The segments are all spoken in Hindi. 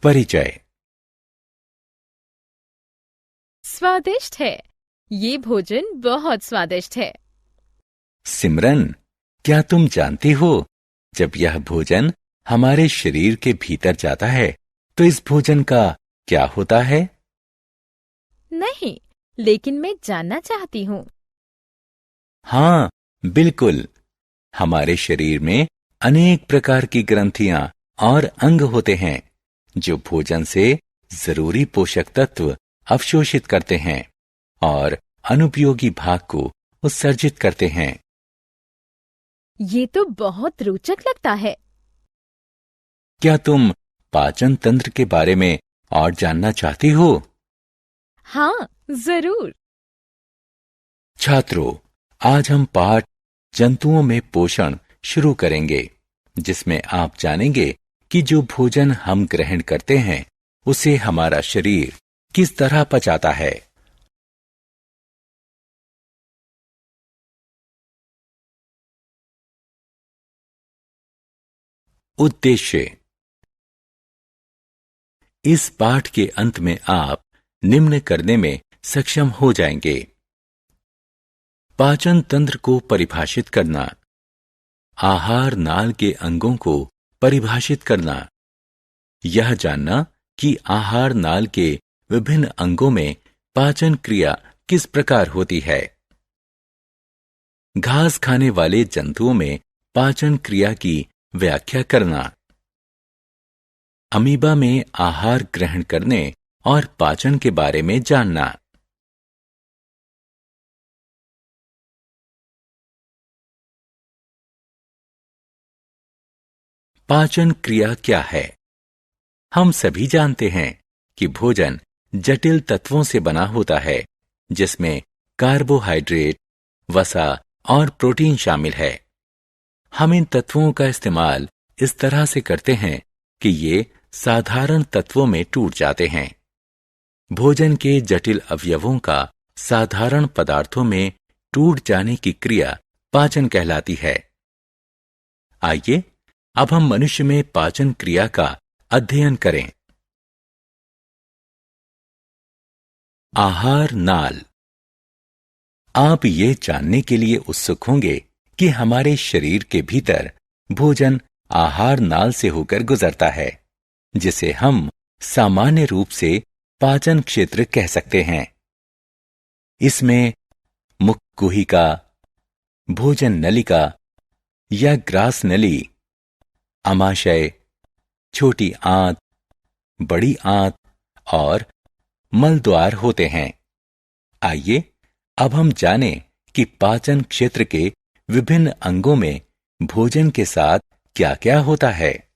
परिचय। स्वादिष्ट है। ये भोजन बहुत स्वादिष्ट है। सिमरन, क्या तुम जानती हो, जब यह भोजन हमारे शरीर के भीतर जाता है तो इस भोजन का क्या होता है? नहीं, लेकिन मैं जानना चाहती हूँ। हाँ, बिल्कुल। हमारे शरीर में अनेक प्रकार की ग्रंथियां और अंग होते हैं जो भोजन से जरूरी पोषक तत्व अवशोषित करते हैं और अनुपयोगी भाग को उत्सर्जित करते हैं। ये तो बहुत रोचक लगता है। क्या तुम पाचन तंत्र के बारे में और जानना चाहती हो? हाँ, जरूर। छात्रों, आज हम पाठ जंतुओं में पोषण शुरू करेंगे, जिसमें आप जानेंगे कि जो भोजन हम ग्रहण करते हैं उसे हमारा शरीर किस तरह पचाता है। उद्देश्य। इस पाठ के अंत में आप निम्न करने में सक्षम हो जाएंगे: पाचन तंत्र को परिभाषित करना, आहार नाल के अंगों को परिभाषित करना, यह जानना कि आहार नाल के विभिन्न अंगों में पाचन क्रिया किस प्रकार होती है, घास खाने वाले जंतुओं में पाचन क्रिया की व्याख्या करना, अमीबा में आहार ग्रहण करने और पाचन के बारे में जानना। पाचन क्रिया क्या है? हम सभी जानते हैं कि भोजन जटिल तत्वों से बना होता है, जिसमें कार्बोहाइड्रेट, वसा और प्रोटीन शामिल है। हम इन तत्वों का इस्तेमाल इस तरह से करते हैं कि ये साधारण तत्वों में टूट जाते हैं। भोजन के जटिल अवयवों का साधारण पदार्थों में टूट जाने की क्रिया पाचन कहलाती है। आइए अब हम मनुष्य में पाचन क्रिया का अध्ययन करें। आहार नाल। आप ये जानने के लिए उत्सुक होंगे कि हमारे शरीर के भीतर भोजन आहार नाल से होकर गुजरता है, जिसे हम सामान्य रूप से पाचन क्षेत्र कह सकते हैं। इसमें मुख गुहिका, भोजन नलिका या ग्रास नली, आमाशय, छोटी आंत, बड़ी आंत और मल द्वार होते हैं। आइए अब हम जानें कि पाचन क्षेत्र के विभिन्न अंगों में भोजन के साथ क्या-क्या होता है।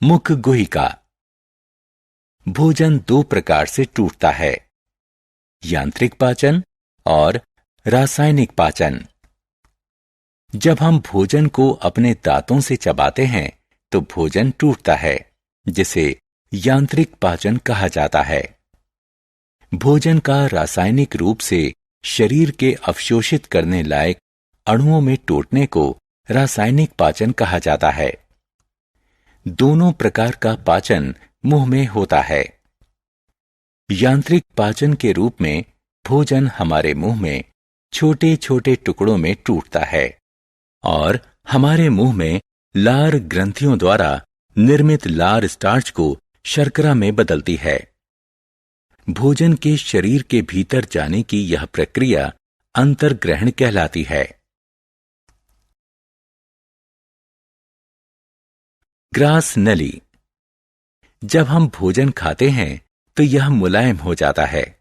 मुख गुहिका। भोजन दो प्रकार से टूटता है: यांत्रिक पाचन और रासायनिक पाचन। जब हम भोजन को अपने दांतों से चबाते हैं तो भोजन टूटता है, जिसे यांत्रिक पाचन कहा जाता है। भोजन का रासायनिक रूप से शरीर के अवशोषित करने लायक अणुओं में टूटने को रासायनिक पाचन कहा जाता है। दोनों प्रकार का पाचन मुंह में होता है। यांत्रिक पाचन के रूप में भोजन हमारे मुंह में छोटे छोटे टुकड़ों में टूटता है और हमारे मुंह में लार ग्रंथियों द्वारा निर्मित लार स्टार्च को शर्करा में बदलती है। भोजन के शरीर के भीतर जाने की यह प्रक्रिया अंतर्ग्रहण कहलाती है। ग्रास नली। जब हम भोजन खाते हैं तो यह मुलायम हो जाता है,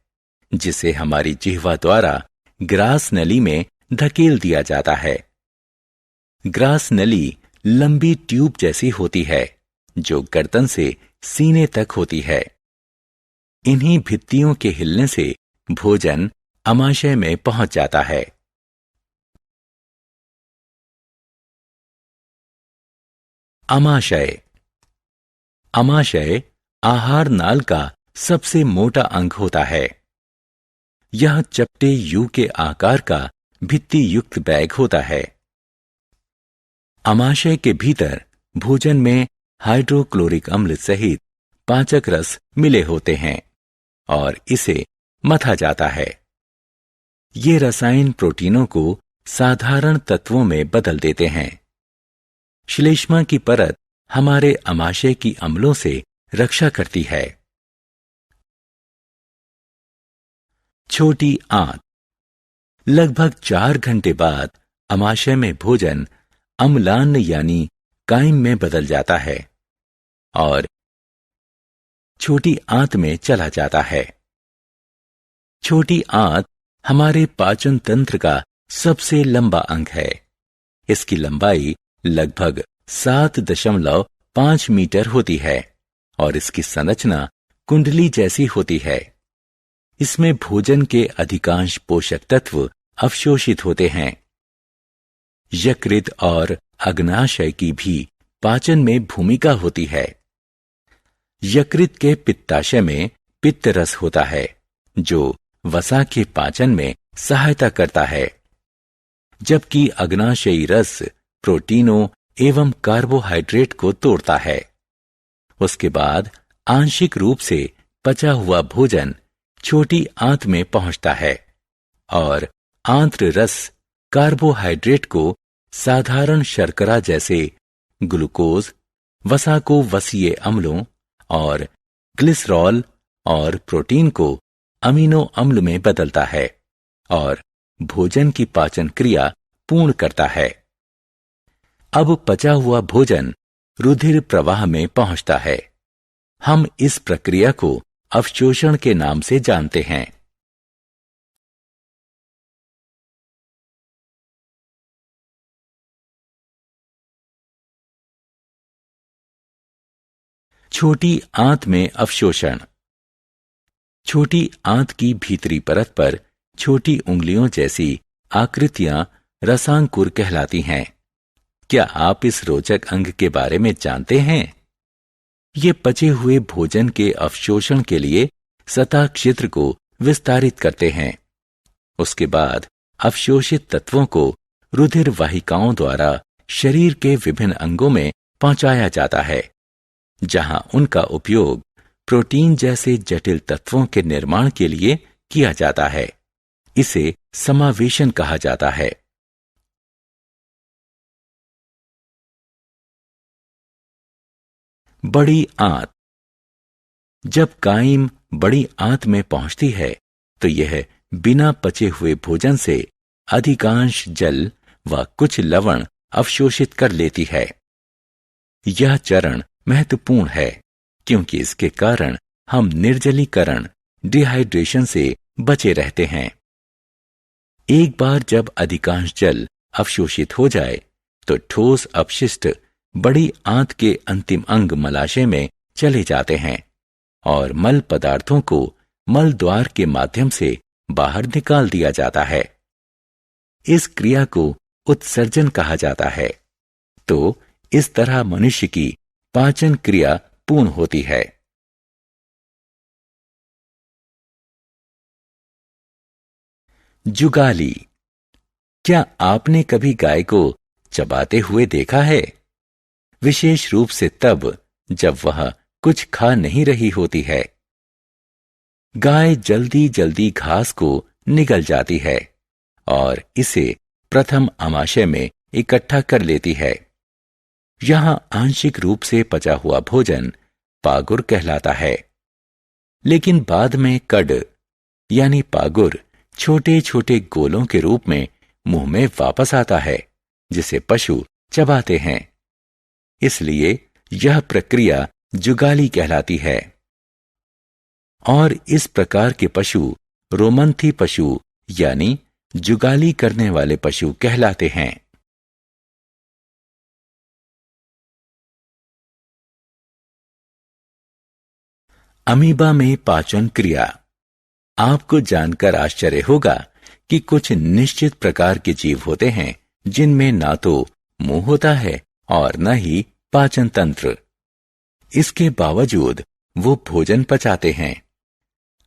जिसे हमारी जिह्वा द्वारा ग्रास नली में धकेल दिया जाता है। ग्रास नली लंबी ट्यूब जैसी होती है जो गर्दन से सीने तक होती है। इन्हीं भित्तियों के हिलने से भोजन आमाशय में पहुंच जाता है। आमाशय। आमाशय आहार नाल का सबसे मोटा अंग होता है। यह चपटे यू के आकार का भित्ति युक्त बैग होता है। अमाशय के भीतर भोजन में हाइड्रोक्लोरिक अम्ल सहित पाचक रस मिले होते हैं और इसे मथा जाता है। ये रसायन प्रोटीनों को साधारण तत्वों में बदल देते हैं। श्लेष्मा की परत हमारे अमाशय की अम्लों से रक्षा करती है। छोटी आंत। लगभग 4 घंटे बाद अमाशय में भोजन अम्लान यानी काइम में बदल जाता है और छोटी आंत में चला जाता है। छोटी आंत हमारे पाचन तंत्र का सबसे लंबा अंग है। इसकी लंबाई लगभग 7.5 मीटर होती है और इसकी संरचना कुंडली जैसी होती है। इसमें भोजन के अधिकांश पोषक तत्व अवशोषित होते हैं। यकृत और अग्नाशय की भी पाचन में भूमिका होती है। यकृत के पित्ताशय में पित्त रस होता है जो वसा के पाचन में सहायता करता है, जबकि अग्नाशयी रस प्रोटीनों एवं कार्बोहाइड्रेट को तोड़ता है। उसके बाद आंशिक रूप से पचा हुआ भोजन छोटी आंत में पहुंचता है और आंत्र रस कार्बोहाइड्रेट को साधारण शर्करा जैसे ग्लूकोज, वसा को वसीय अम्लों और ग्लिसरॉल और प्रोटीन को अमीनो अम्ल में बदलता है और भोजन की पाचन क्रिया पूर्ण करता है। अब पचा हुआ भोजन रुधिर प्रवाह में पहुंचता है। हम इस प्रक्रिया को अवशोषण के नाम से जानते हैं। छोटी आंत में अवशोषण। छोटी आंत की भीतरी परत पर छोटी उंगलियों जैसी आकृतियां रसांकुर कहलाती हैं। क्या आप इस रोचक अंग के बारे में जानते हैं? ये पचे हुए भोजन के अवशोषण के लिए सतह क्षेत्र को विस्तारित करते हैं। उसके बाद अवशोषित तत्वों को रुधिर वाहिकाओं द्वारा शरीर के विभिन्न अंगों में पहुंचाया जाता है, जहां उनका उपयोग प्रोटीन जैसे जटिल तत्वों के निर्माण के लिए किया जाता है। इसे समावेशन कहा जाता है। बड़ी आंत। जब काइम बड़ी आंत में पहुंचती है तो यह बिना पचे हुए भोजन से अधिकांश जल व कुछ लवण अवशोषित कर लेती है। यह चरण महत्वपूर्ण है क्योंकि इसके कारण हम निर्जलीकरण, डिहाइड्रेशन से बचे रहते हैं। एक बार जब अधिकांश जल अवशोषित हो जाए तो ठोस अपशिष्ट बड़ी आंत के अंतिम अंग मलाशय में चले जाते हैं और मल पदार्थों को मल द्वार के माध्यम से बाहर निकाल दिया जाता है। इस क्रिया को उत्सर्जन कहा जाता है। तो इस तरह मनुष्य की पाचन क्रिया पूर्ण होती है। जुगाली। क्या आपने कभी गाय को चबाते हुए देखा है? विशेष रूप से तब जब वह कुछ खा नहीं रही होती है। गाय जल्दी जल्दी घास को निगल जाती है और इसे प्रथम अमाशय में इकट्ठा कर लेती है। यहां आंशिक रूप से पचा हुआ भोजन पागुर कहलाता है, लेकिन बाद में कड यानी पागुर छोटे छोटे गोलों के रूप में मुंह में वापस आता है, जिसे पशु चबाते हैं। इसलिए यह प्रक्रिया जुगाली कहलाती है। और इस प्रकार के पशु रोमंथी पशु यानी जुगाली करने वाले पशु कहलाते हैं। अमीबा में पाचन क्रिया। आपको जानकर आश्चर्य होगा कि कुछ निश्चित प्रकार के जीव होते हैं जिनमें ना तो मुंह होता है और न ही पाचन तंत्र। इसके बावजूद वो भोजन पचाते हैं।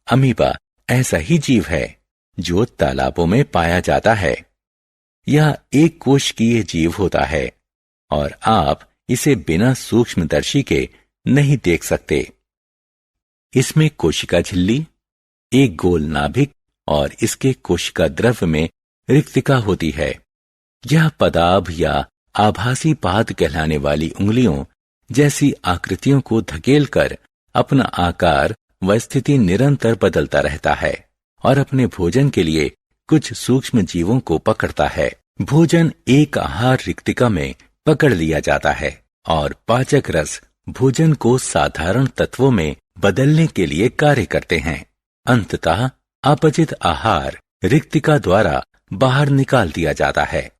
अमीबा ऐसा ही जीव है जो तालाबों में पाया जाता है। यह एक कोशिकीय जीव होता है और आप इसे बिना सूक्ष्मदर्शी के नहीं देख सकते। इसमें कोशिका झिल्ली, एक गोल नाभिक और इसके कोशिका द्रव्य में रिक्तिका होती है। यह पदाभ या आभासी पाद कहलाने वाली उंगलियों जैसी आकृतियों को धकेलकर अपना आकार व स्थिति निरंतर बदलता रहता है और अपने भोजन के लिए कुछ सूक्ष्म जीवों को पकड़ता है। भोजन एक आहार रिक्तिका में पकड़ लिया जाता है और पाचक रस भोजन को साधारण तत्वों में बदलने के लिए कार्य करते हैं। अंततः अपचित आहार रिक्तिका द्वारा बाहर निकाल दिया जाता है।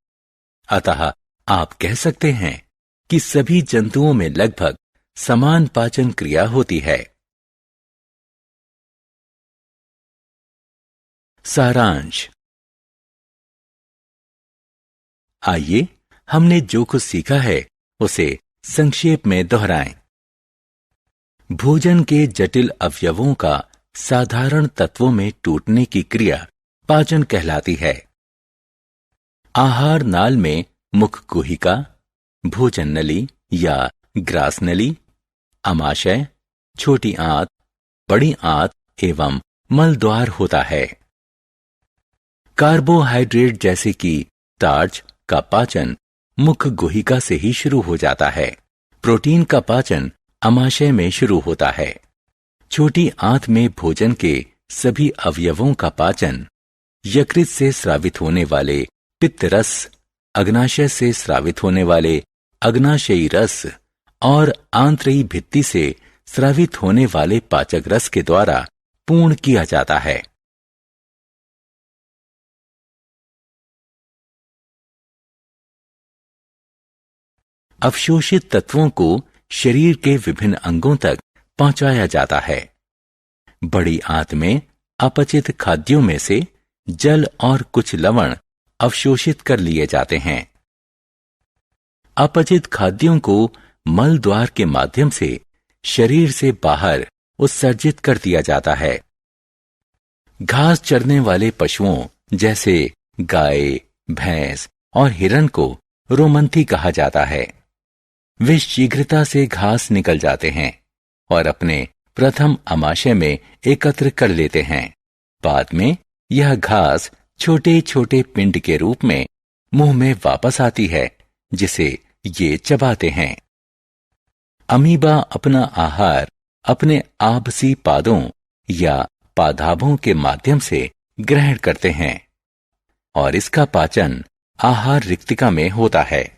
अतः आप कह सकते हैं कि सभी जंतुओं में लगभग समान पाचन क्रिया होती है। सारांश। आइए हमने जो कुछ सीखा है उसे संक्षेप में दोहराएं। भोजन के जटिल अवयवों का साधारण तत्वों में टूटने की क्रिया पाचन कहलाती है। आहार नाल में मुख गुहिका, भोजन नली या ग्रास नली, अमाशय, छोटी आंत, बड़ी आंत एवं मल द्वार होता है। कार्बोहाइड्रेट जैसे कि स्टार्च का पाचन मुख गुहिका से ही शुरू हो जाता है। प्रोटीन का पाचन अमाशय में शुरू होता है। छोटी आंत में भोजन के सभी अवयवों का पाचन यकृत से स्रावित होने वाले पित्त रस, अग्नाशय से स्रावित होने वाले अग्नाशयी रस और आंतरिक भित्ति से स्रावित होने वाले पाचक रस के द्वारा पूर्ण किया जाता है। अवशोषित तत्वों को शरीर के विभिन्न अंगों तक पहुंचाया जाता है। बड़ी आंत में अपचित खाद्यों में से जल और कुछ लवण अवशोषित कर लिए जाते हैं। अपचित खाद्यों को मल द्वार के माध्यम से शरीर से बाहर उत्सर्जित कर दिया जाता है। घास चरने वाले पशुओं जैसे गाय, भैंस और हिरण को रोमंथी कहा जाता है। वे शीघ्रता से घास निकल जाते हैं और अपने प्रथम अमाशय में एकत्र कर लेते हैं। बाद में यह घास छोटे छोटे पिंड के रूप में मुंह में वापस आती है, जिसे ये चबाते हैं। अमीबा अपना आहार अपने आभसी पादों या पादाभों के माध्यम से ग्रहण करते हैं और इसका पाचन आहार रिक्तिका में होता है।